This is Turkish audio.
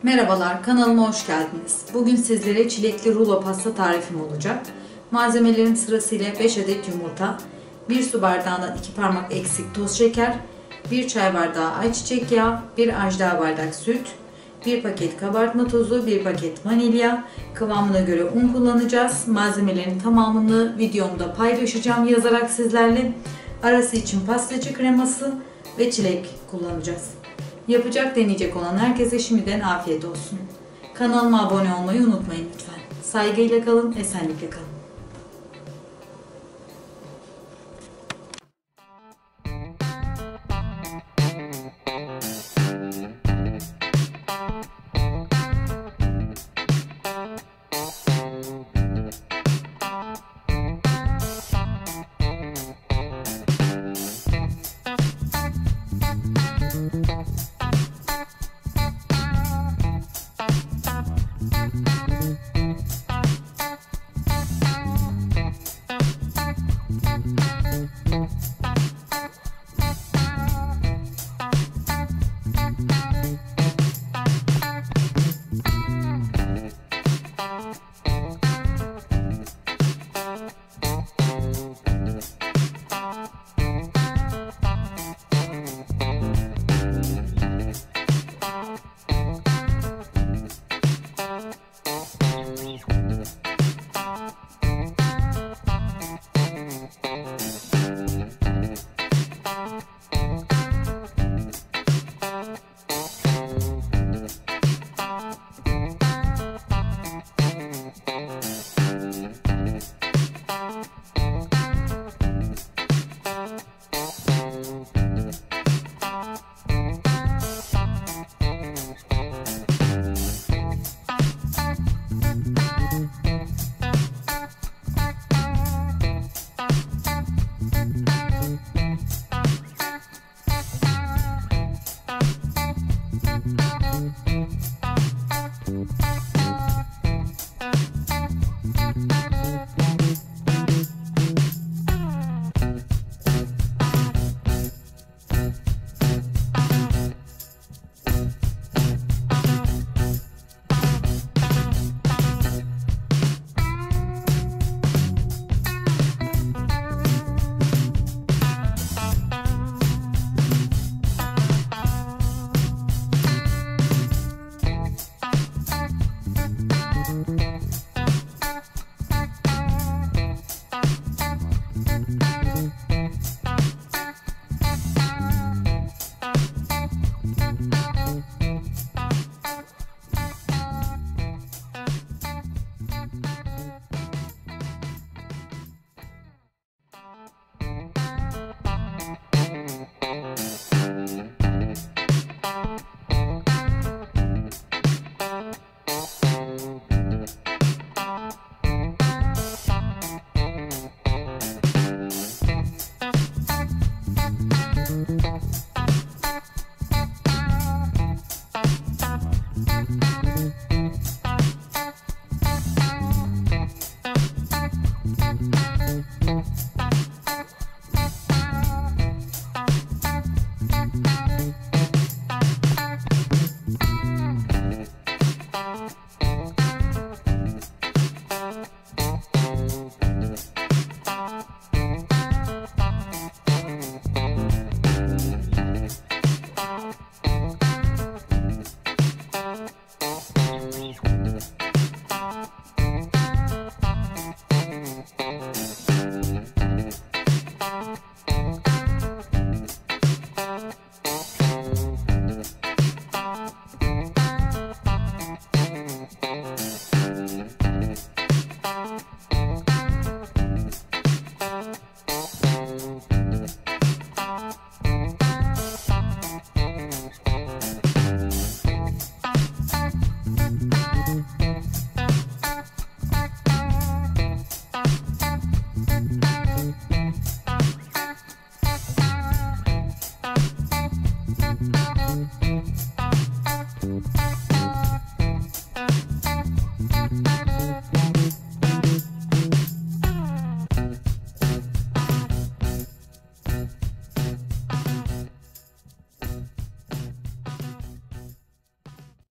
Merhabalar, kanalıma hoş geldiniz. Bugün sizlere çilekli rulo pasta tarifim olacak. Malzemelerin sırasıyla 5 adet yumurta, 1 su bardağından 2 parmak eksik toz şeker, 1 çay bardağı ayçiçek yağı, 1 Ajda bardak süt, 1 paket kabartma tozu, 1 paket vanilya, kıvamına göre un kullanacağız. Malzemelerin tamamını videomda paylaşacağım yazarak sizlerle. Arası için pastacı kreması ve çilek kullanacağız. Yapacak, deneyecek olan herkese şimdiden afiyet olsun. Kanalıma abone olmayı unutmayın lütfen. Saygıyla kalın, esenlikle kalın.